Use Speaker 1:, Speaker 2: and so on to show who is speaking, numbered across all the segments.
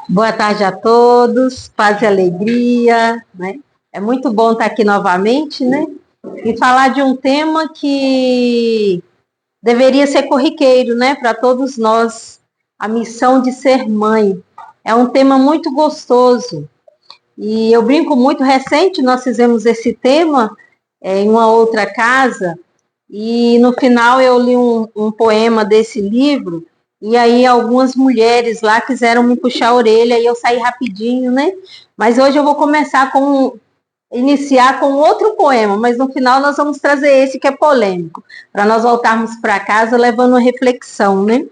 Speaker 1: Boa tarde a todos, paz e alegria, né? É muito bom estar aqui novamente, né? E falar de um tema que deveria ser corriqueiro, né? Para todos nós, a missão de ser mãe. É um tema muito gostoso. E eu brinco muito, recente nós fizemos esse tema em uma outra casa, e no final eu li um poema desse livro, e aí algumas mulheres lá quiseram me puxar a orelha e eu saí rapidinho, né? Mas hoje eu vou iniciar com outro poema, mas no final nós vamos trazer esse que é polêmico, para nós voltarmos para casa levando uma reflexão, né?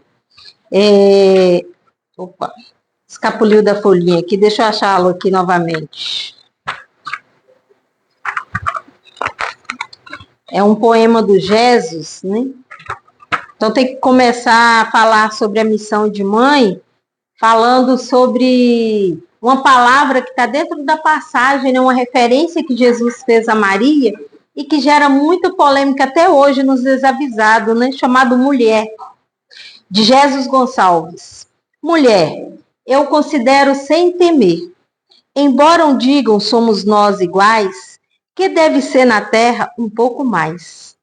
Speaker 1: Opa, escapuliu da folhinha aqui, deixa eu achá-lo aqui novamente. É um poema do Jesus, né? Então tem que começar a falar sobre a missão de mãe, falando sobre uma palavra que está dentro da passagem, né? Uma referência que Jesus fez a Maria e que gera muita polêmica até hoje nos desavisados, né? Chamado mulher, de Jesus Gonçalves. Mulher, eu considero sem temer, embora digam somos nós iguais, que deve ser na terra um pouco mais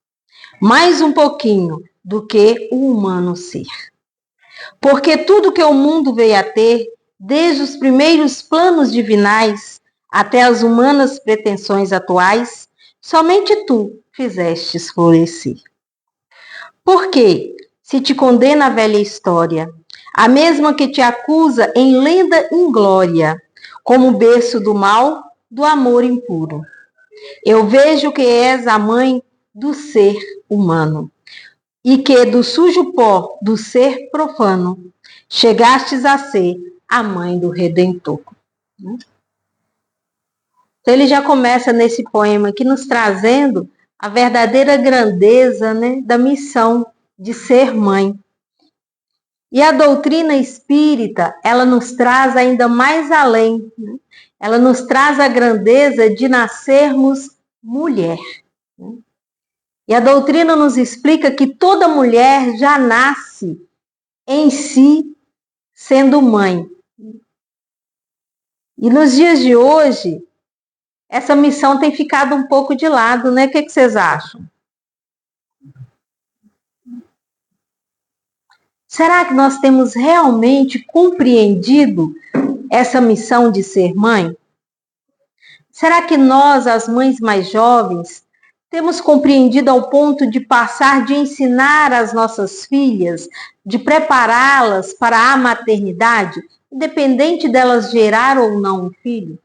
Speaker 1: um pouquinho do que o humano ser. Porque tudo que o mundo veio a ter, desde os primeiros planos divinais até as humanas pretensões atuais, somente tu fizestes florescer. Porque, se te condena a velha história, a mesma que te acusa em lenda inglória, como berço do mal, do amor impuro, eu vejo que és a mãe do ser humano, e que do sujo pó do ser profano chegastes a ser a mãe do Redentor. Então ele já começa nesse poema aqui nos trazendo a verdadeira grandeza, né, da missão de ser mãe. E a doutrina espírita, ela nos traz ainda mais além, né? Ela nos traz a grandeza de nascermos mulher. E a doutrina nos explica que toda mulher já nasce em si sendo mãe. E nos dias de hoje, essa missão tem ficado um pouco de lado, né? O que vocês acham? Será que nós temos realmente compreendido essa missão de ser mãe? Será que nós, as mães mais jovens, temos compreendido ao ponto de passar de ensinar as nossas filhas, de prepará-las para a maternidade, independente delas gerar ou não um filho?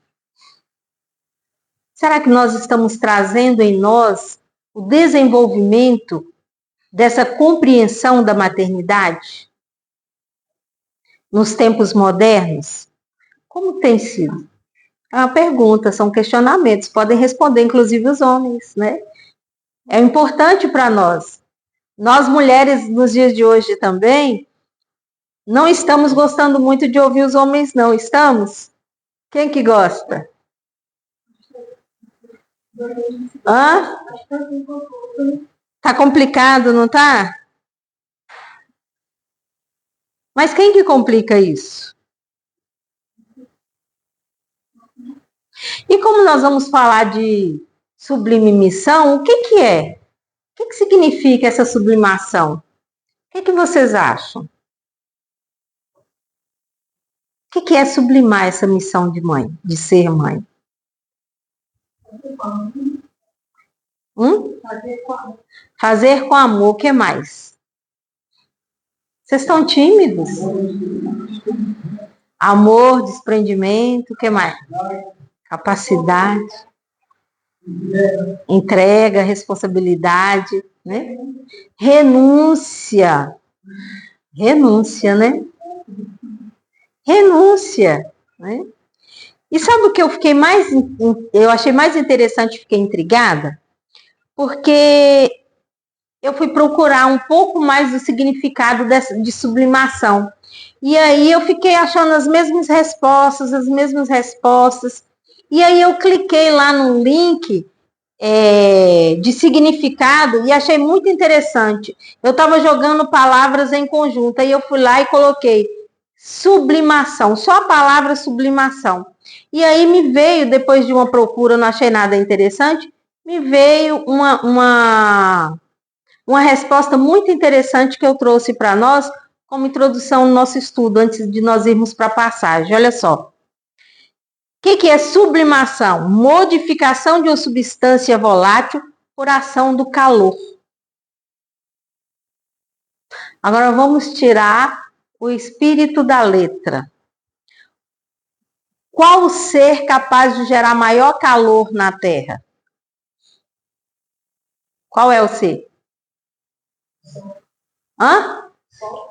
Speaker 1: Será que nós estamos trazendo em nós o desenvolvimento dessa compreensão da maternidade? Nos tempos modernos? Como tem sido? É uma pergunta, são questionamentos, podem responder inclusive os homens, né? É importante para nós. Nós mulheres, nos dias de hoje também, não estamos gostando muito de ouvir os homens, não, estamos? Quem que gosta? Hã? Tá complicado, não tá? Mas quem que complica isso? E como nós vamos falar de sublime missão, o que é? O que significa essa sublimação? O que vocês acham? O que é sublimar essa missão de mãe, de ser mãe? Fazer com amor, o que mais? Vocês estão tímidos? Amor, desprendimento, o que mais? Capacidade, entrega, responsabilidade, né? Renúncia, né? Renúncia, né? E sabe o que eu achei mais interessante, fiquei intrigada? Porque eu fui procurar um pouco mais do significado de sublimação. E aí eu fiquei achando as mesmas respostas. E aí eu cliquei lá no link de significado e achei muito interessante. Eu estava jogando palavras em conjunto, aí eu fui lá e coloquei Sublimação, só a palavra sublimação. E aí me veio, depois de uma procura, não achei nada interessante, me veio uma resposta muito interessante que eu trouxe para nós, como introdução no nosso estudo, antes de nós irmos para a passagem. Olha só. O que é sublimação? Modificação de uma substância volátil por ação do calor. Agora vamos tirar o espírito da letra. Qual o ser capaz de gerar maior calor na Terra? Qual é o ser? Hã?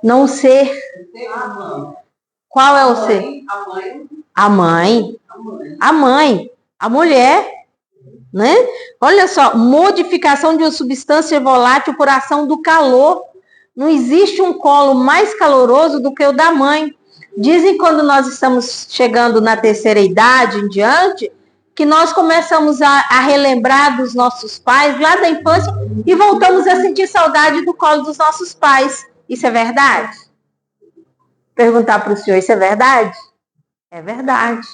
Speaker 1: Não o ser. Qual é o ser? A mãe. A mãe. A mulher. Né? Olha só, modificação de uma substância volátil por ação do calor. Não existe um colo mais caloroso do que o da mãe. Dizem quando nós estamos chegando na terceira idade em diante, que nós começamos a relembrar dos nossos pais lá da infância e voltamos a sentir saudade do colo dos nossos pais. Isso é verdade? Perguntar para o senhor, isso é verdade? É verdade.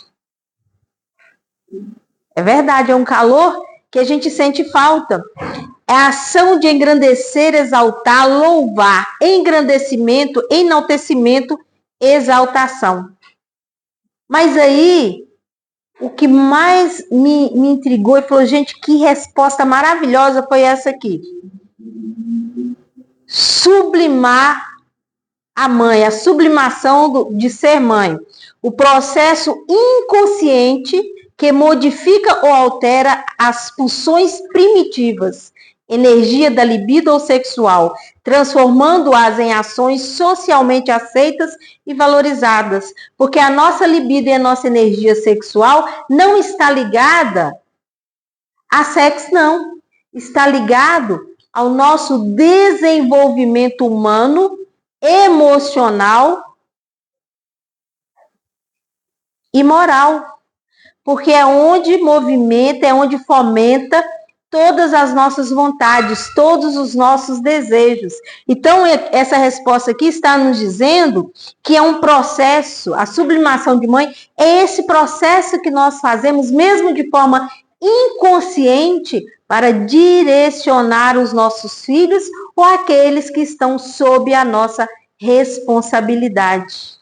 Speaker 1: É verdade, é um calor que a gente sente falta. É a ação de engrandecer, exaltar, louvar, engrandecimento, enaltecimento, exaltação. Mas aí, o que mais me intrigou e falou, gente, que resposta maravilhosa foi essa aqui. Sublimar a mãe, a sublimação de ser mãe. O processo inconsciente que modifica ou altera as pulsões primitivas, energia da libido sexual, transformando-as em ações socialmente aceitas e valorizadas. Porque a nossa libido e a nossa energia sexual não está ligada a sexo, não. Está ligado ao nosso desenvolvimento humano, emocional e moral. Porque é onde movimenta, é onde fomenta todas as nossas vontades, todos os nossos desejos. Então, essa resposta aqui está nos dizendo que é um processo, a sublimação de mãe é esse processo que nós fazemos, mesmo de forma inconsciente, para direcionar os nossos filhos ou aqueles que estão sob a nossa responsabilidade.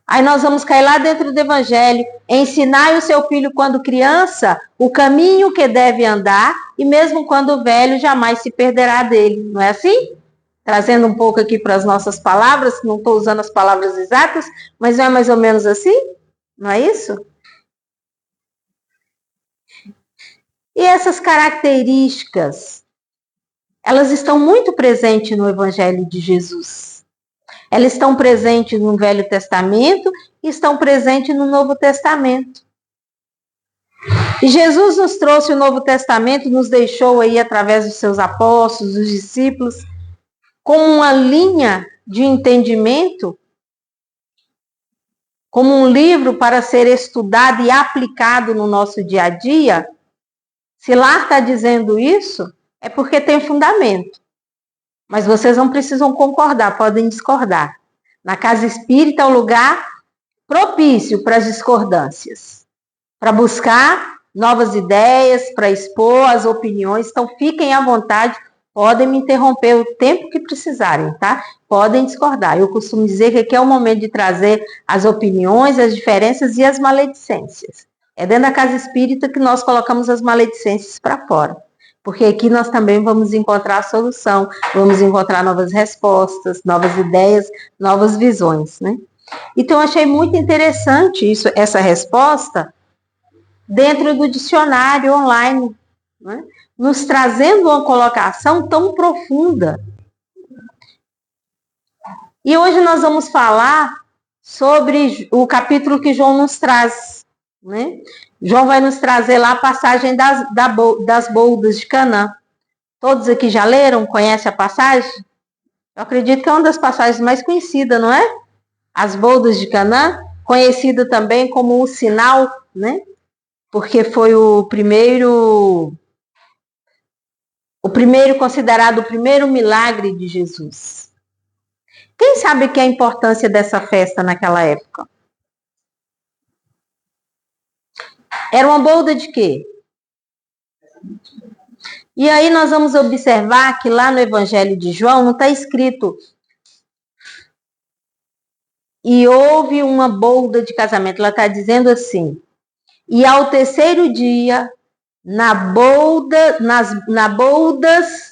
Speaker 1: Aí nós vamos cair lá dentro do Evangelho, ensinar o seu filho quando criança o caminho que deve andar e mesmo quando velho jamais se perderá dele. Não é assim? Trazendo um pouco aqui para as nossas palavras, não estou usando as palavras exatas, mas não é mais ou menos assim? Não é isso? E essas características, elas estão muito presentes no Evangelho de Jesus. Elas estão presentes no Velho Testamento e estão presentes no Novo Testamento. E Jesus nos trouxe o Novo Testamento, nos deixou aí através dos seus apóstolos, dos discípulos, com uma linha de entendimento, como um livro para ser estudado e aplicado no nosso dia a dia. Se lá está dizendo isso, é porque tem fundamento. Mas vocês não precisam concordar, podem discordar. Na casa espírita é um lugar propício para as discordâncias, para buscar novas ideias, para expor as opiniões. Então, fiquem à vontade, podem me interromper o tempo que precisarem, tá? Podem discordar. Eu costumo dizer que aqui é o momento de trazer as opiniões, as diferenças e as maledicências. É dentro da casa espírita que nós colocamos as maledicências para fora. Porque aqui nós também vamos encontrar a solução, vamos encontrar novas respostas, novas ideias, novas visões, né? Então, eu achei muito interessante essa resposta dentro do dicionário online, né? Nos trazendo uma colocação tão profunda. E hoje nós vamos falar sobre o capítulo que João nos traz, né? João vai nos trazer lá a passagem das boldas de Canaã. Todos aqui já leram? Conhecem a passagem? Eu acredito que é uma das passagens mais conhecidas, não é? As boldas de Canaã, conhecida também como o sinal, né? Porque foi o primeiro considerado o primeiro milagre de Jesus. Quem sabe que é a importância dessa festa naquela época? Era uma boda de quê? E aí nós vamos observar que lá no Evangelho de João não está escrito e houve uma boda de casamento. Ela está dizendo assim, e ao terceiro dia, na boldas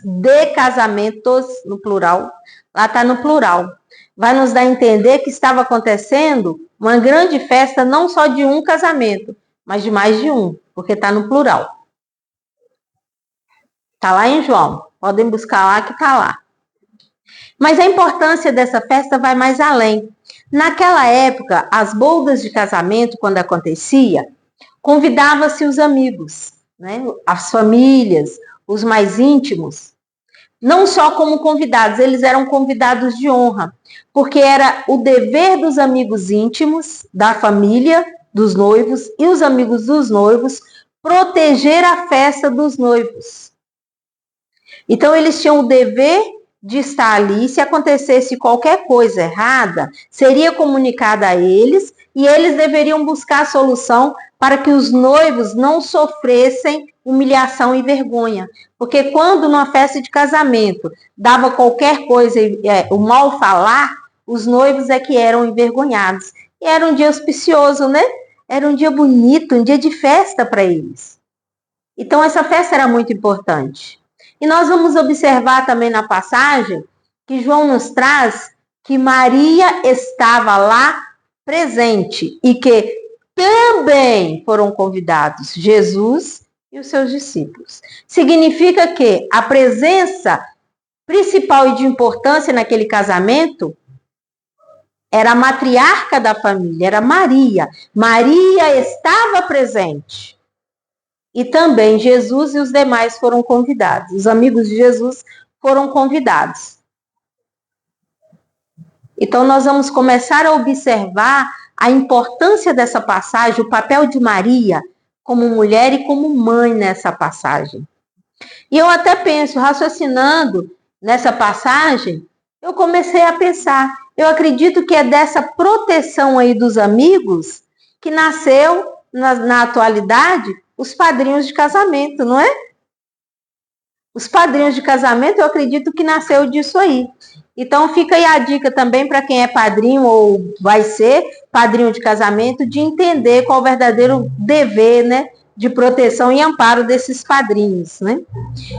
Speaker 1: de casamentos, no plural, lá está no plural, vai nos dar a entender que estava acontecendo uma grande festa, não só de um casamento, mas de mais de um, porque está no plural. Está lá em João, podem buscar lá que está lá. Mas a importância dessa festa vai mais além. Naquela época, as boldas de casamento, quando acontecia, convidava-se os amigos, né? As famílias, os mais íntimos, não só como convidados, eles eram convidados de honra, porque era o dever dos amigos íntimos, da família, dos noivos e os amigos dos noivos, proteger a festa dos noivos. Então, eles tinham o dever de estar ali, se acontecesse qualquer coisa errada, seria comunicada a eles e eles deveriam buscar a solução para que os noivos não sofressem humilhação e vergonha. Porque quando numa festa de casamento dava qualquer coisa, o mal falar, os noivos é que eram envergonhados. E era um dia auspicioso, né? Era um dia bonito, um dia de festa para eles. Então essa festa era muito importante. E nós vamos observar também na passagem que João nos traz que Maria estava lá presente e que também foram convidados Jesus e os seus discípulos. Significa que a presença principal e de importância naquele casamento era a matriarca da família, era Maria. Maria estava presente. E também Jesus e os demais foram convidados. Os amigos de Jesus foram convidados. Então, nós vamos começar a observar a importância dessa passagem, o papel de Maria como mulher e como mãe nessa passagem. E eu até penso, raciocinando nessa passagem, eu comecei a pensar, eu acredito que é dessa proteção aí dos amigos que nasceu, na atualidade, os padrinhos de casamento, não é? Os padrinhos de casamento, eu acredito que nasceu disso aí. Então, fica aí a dica também para quem é padrinho ou vai ser padrinho de casamento, de entender qual o verdadeiro dever, né, de proteção e amparo desses padrinhos, né?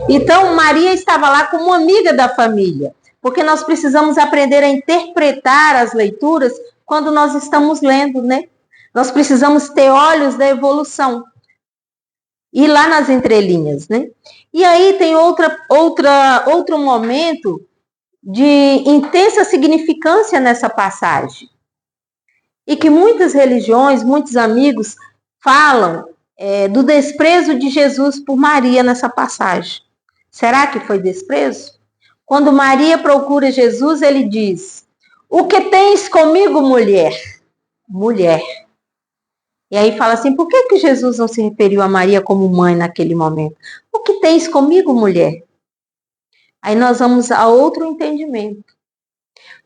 Speaker 1: Então, Maria estava lá como amiga da família, porque nós precisamos aprender a interpretar as leituras quando nós estamos lendo, né? Nós precisamos ter olhos da evolução. E lá nas entrelinhas, né? E aí tem outro momento de intensa significância nessa passagem. E que muitas religiões, muitos amigos falam do desprezo de Jesus por Maria nessa passagem. Será que foi desprezo? Quando Maria procura Jesus, ele diz: "O que tens comigo, mulher?" Mulher. E aí fala assim, por que Jesus não se referiu a Maria como mãe naquele momento? O que tens comigo, mulher? Aí nós vamos a outro entendimento.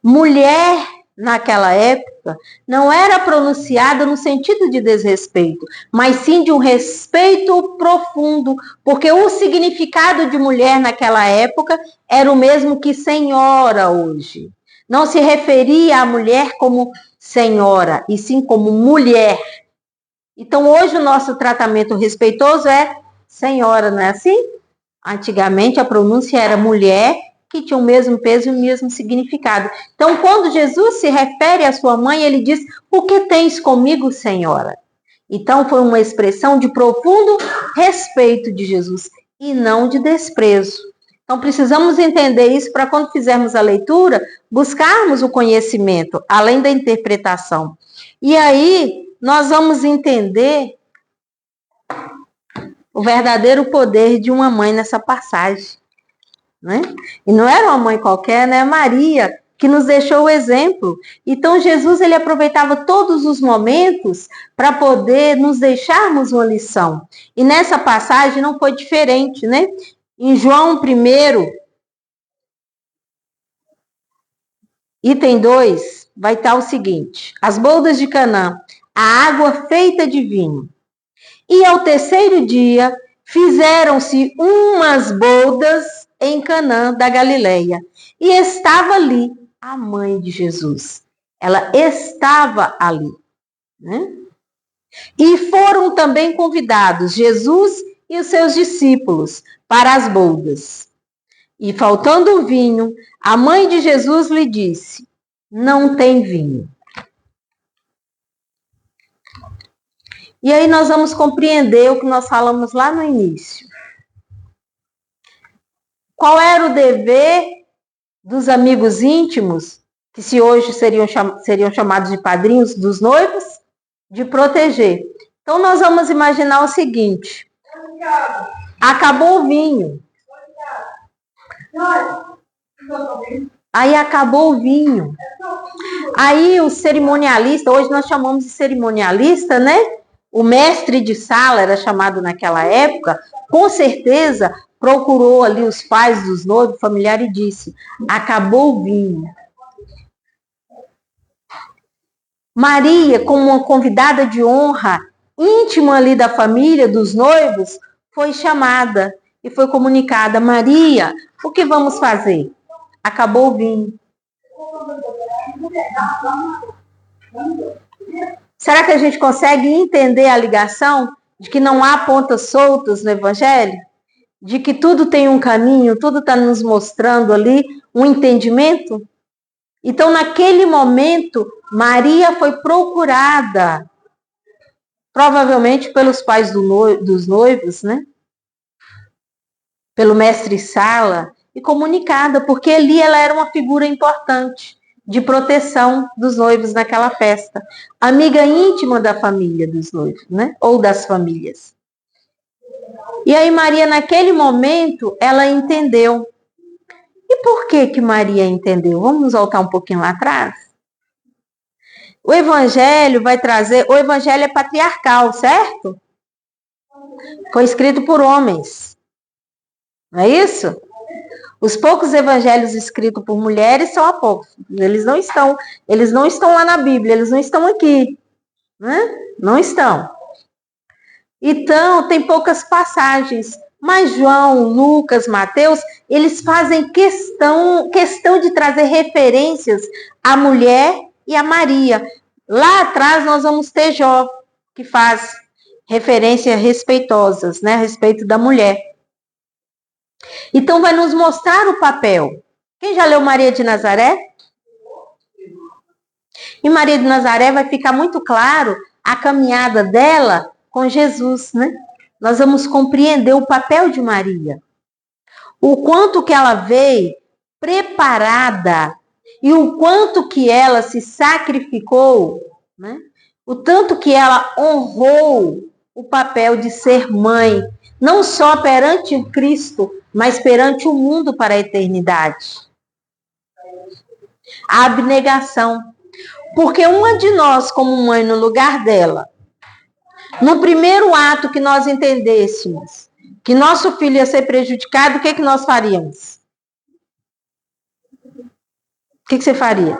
Speaker 1: Mulher, naquela época, não era pronunciada no sentido de desrespeito, mas sim de um respeito profundo, porque o significado de mulher naquela época era o mesmo que senhora hoje. Não se referia à mulher como senhora, e sim como mulher. Então, hoje o nosso tratamento respeitoso é senhora, não é assim? Antigamente a pronúncia era mulher, que tinha o mesmo peso e o mesmo significado. Então, quando Jesus se refere à sua mãe, ele diz: "O que tens comigo, senhora?" Então, foi uma expressão de profundo respeito de Jesus e não de desprezo. Então, precisamos entender isso para quando fizermos a leitura, buscarmos o conhecimento, além da interpretação. E aí, nós vamos entender o verdadeiro poder de uma mãe nessa passagem, né? E não era uma mãe qualquer, né? Maria, que nos deixou o exemplo. Então, Jesus, ele aproveitava todos os momentos para poder nos deixarmos uma lição. E nessa passagem não foi diferente, né? Em João 1, item 2, vai estar o seguinte: as bodas de Canaã, a água feita de vinho. E ao terceiro dia, fizeram-se umas bodas em Canaã da Galileia. E estava ali a mãe de Jesus. Ela estava ali, né? E foram também convidados Jesus e os seus discípulos para as bodas. E faltando o vinho, a mãe de Jesus lhe disse: não tem vinho. E aí nós vamos compreender o que nós falamos lá no início. Qual era o dever dos amigos íntimos, que se hoje seriam chamados de padrinhos dos noivos? De proteger. Então nós vamos imaginar o seguinte: acabou o vinho. Aí acabou o vinho. Aí o cerimonialista, hoje nós chamamos de cerimonialista, né? O mestre de sala era chamado naquela época, com certeza procurou ali os pais dos noivos, familiar, e disse: acabou o vinho. Maria, como uma convidada de honra, íntima ali da família, dos noivos, foi chamada e foi comunicada: Maria, o que vamos fazer? Acabou o vinho. Será que a gente consegue entender a ligação de que não há pontas soltas no Evangelho? De que tudo tem um caminho, tudo está nos mostrando ali um entendimento? Então, naquele momento, Maria foi procurada, provavelmente pelos pais dos noivos, né? Pelo mestre Sala, e comunicada, porque ali ela era uma figura importante de proteção dos noivos naquela festa. Amiga íntima da família dos noivos, né? Ou das famílias. E aí Maria, naquele momento, ela entendeu. E por que Maria entendeu? Vamos voltar um pouquinho lá atrás? O Evangelho vai trazer... O Evangelho é patriarcal, certo? Foi escrito por homens. Não é isso? Os poucos evangelhos escritos por mulheres são apócrifos. Eles não estão lá na Bíblia, eles não estão aqui. Né? Não estão. Então, tem poucas passagens. Mas João, Lucas, Mateus, eles fazem questão de trazer referências à mulher e a Maria. Lá atrás nós vamos ter Jó, que faz referências respeitosas, né, a respeito da mulher. Então vai nos mostrar o papel. Quem já leu Maria de Nazaré? Em Maria de Nazaré vai ficar muito claro a caminhada dela com Jesus, né? Nós vamos compreender o papel de Maria. O quanto que ela veio preparada e o quanto que ela se sacrificou, né? O tanto que ela honrou o papel de ser mãe, não só perante o Cristo, mas perante o mundo para a eternidade. A abnegação. Porque uma de nós, como mãe, no lugar dela, no primeiro ato que nós entendêssemos que nosso filho ia ser prejudicado, o que nós faríamos? O que você faria?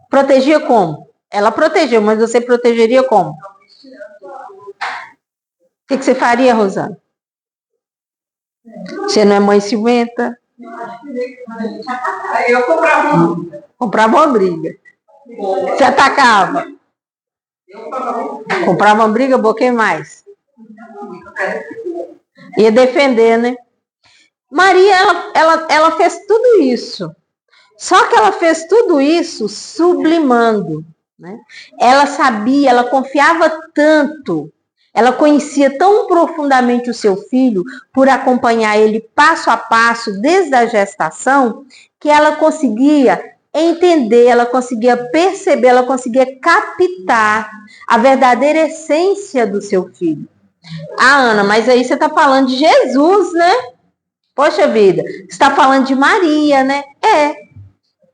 Speaker 1: Protegia como? Ela protegeu, mas você protegeria como? O que você faria, Rosana? Você não é mãe ciumenta?
Speaker 2: Eu comprava uma briga.
Speaker 1: Comprava uma briga. Você atacava? Comprava uma briga, quem mais? Ia defender, né? Maria, ela fez tudo isso. Só que ela fez tudo isso sublimando, né? Ela sabia, ela confiava tanto, ela conhecia tão profundamente o seu filho, por acompanhar ele passo a passo, desde a gestação, que ela conseguia entender, ela conseguia perceber, ela conseguia captar a verdadeira essência do seu filho. Ah, Ana, mas aí você está falando de Jesus, né? Poxa vida, você está falando de Maria, né? É.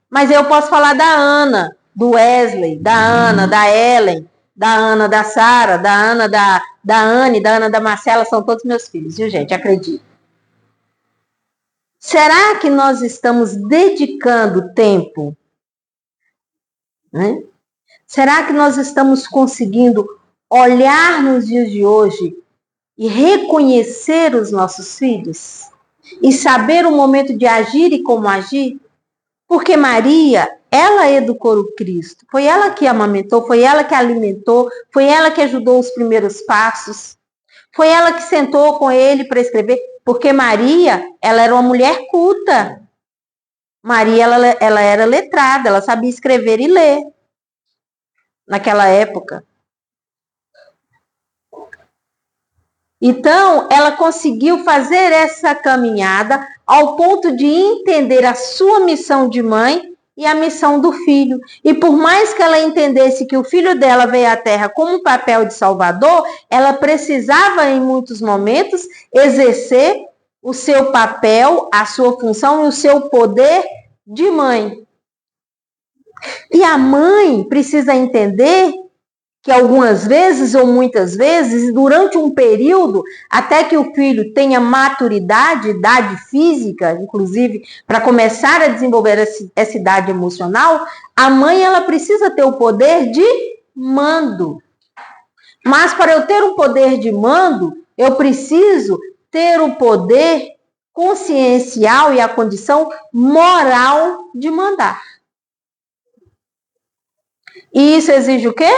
Speaker 1: Mas eu posso falar da Ana, do Wesley, da Ana, da Ellen, da Ana, da Sara, da Ana, da Anne, da Ana, da Marcela, são todos meus filhos, viu, gente? Acredito. Será que nós estamos dedicando tempo né? Será que nós estamos conseguindo olhar nos dias de hoje e reconhecer os nossos filhos? E saber o momento de agir e como agir? Porque Maria, ela educou o Cristo. Foi ela que amamentou, foi ela que alimentou, foi ela que ajudou os primeiros passos. Foi ela que sentou com ele para escrever. Porque Maria, ela era uma mulher culta. Maria, ela era letrada, ela sabia escrever e ler. Naquela época. Então, ela conseguiu fazer essa caminhada ao ponto de entender a sua missão de mãe e a missão do filho. E por mais que ela entendesse que o filho dela veio à Terra como um papel de salvador, ela precisava, em muitos momentos, exercer o seu papel, a sua função e o seu poder de mãe. E a mãe precisa entender que algumas vezes ou muitas vezes, durante um período, até que o filho tenha maturidade, idade física, inclusive, para começar a desenvolver essa idade emocional, a mãe ela precisa ter o poder de mando. Mas para eu ter um poder de mando, eu preciso ter o poder consciencial e a condição moral de mandar. E isso exige o quê?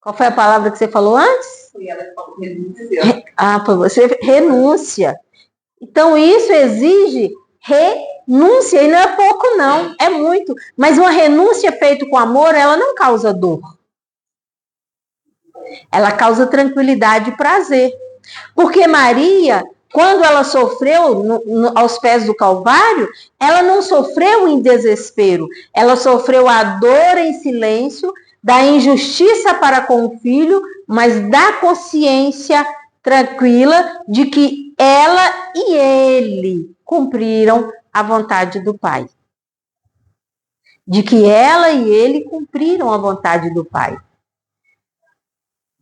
Speaker 1: Qual foi a palavra que você falou antes?
Speaker 2: Foi ela que falou renúncia.
Speaker 1: Foi você, renúncia. Então, isso exige renúncia, e não é pouco não, é muito. Mas uma renúncia feita com amor, ela não causa dor. Ela causa tranquilidade e prazer. Porque Maria, quando ela sofreu aos pés do Calvário, ela não sofreu em desespero, ela sofreu a dor em silêncio, da injustiça para com o filho, mas da consciência tranquila de que ela e ele cumpriram a vontade do Pai. De que ela e ele cumpriram a vontade do Pai.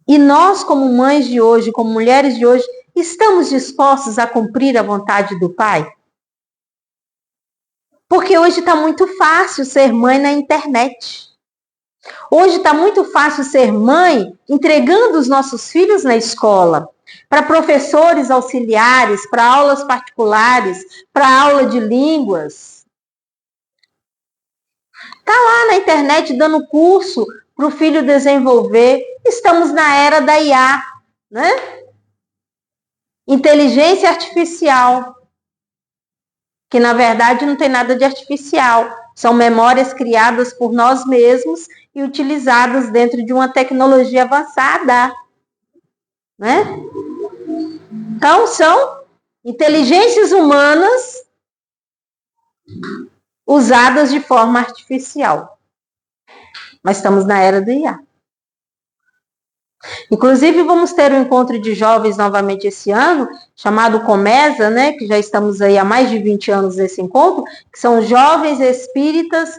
Speaker 1: E nós, como mães de hoje, como mulheres de hoje, estamos dispostos a cumprir a vontade do Pai? Porque hoje está muito fácil ser mãe na internet. Hoje está muito fácil ser mãe entregando os nossos filhos na escola, para professores auxiliares, para aulas particulares, para aula de línguas. Está lá na internet dando curso para o filho desenvolver. Estamos na era da IA, né? Inteligência artificial, que na verdade não tem nada de artificial. São memórias criadas por nós mesmos e utilizadas dentro de uma tecnologia avançada, né? Então, são inteligências humanas usadas de forma artificial. Mas estamos na era do IA. Inclusive, vamos ter um encontro de jovens novamente esse ano, chamado Comesa, né, que já estamos aí há mais de 20 anos nesse encontro, que são jovens espíritas,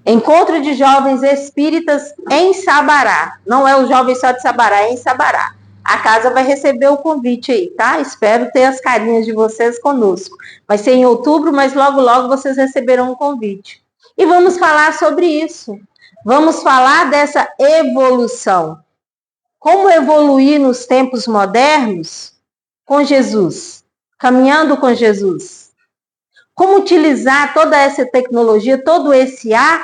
Speaker 1: encontro de jovens espíritas em Sabará. Não é o jovem só de Sabará, é em Sabará. A casa vai receber o convite aí, tá? Espero ter as carinhas de vocês conosco. Vai ser em outubro, mas logo, logo vocês receberão um convite. E vamos falar sobre isso. Vamos falar dessa evolução. Como evoluir nos tempos modernos com Jesus, caminhando com Jesus. Como utilizar toda essa tecnologia, todo esse ar,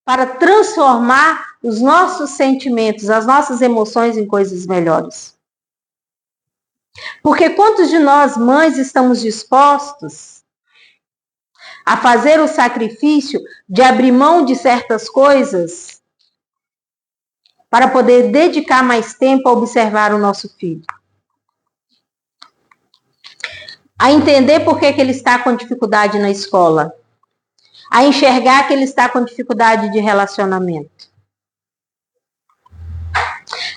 Speaker 1: para transformar os nossos sentimentos, as nossas emoções em coisas melhores. Porque quantos de nós, mães, estamos dispostos a fazer o sacrifício de abrir mão de certas coisas para poder dedicar mais tempo a observar o nosso filho? A entender por que ele está com dificuldade na escola. A enxergar que ele está com dificuldade de relacionamento.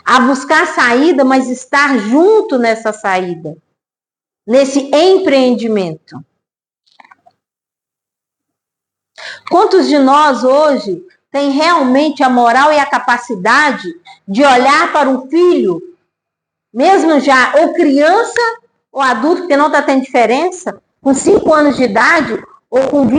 Speaker 1: A buscar saída, mas estar junto nessa saída. Nesse empreendimento. Quantos de nós hoje tem realmente a moral e a capacidade de olhar para um filho, mesmo já ou criança ou adulto, que não está tendo diferença, com 5 anos de idade ou com 20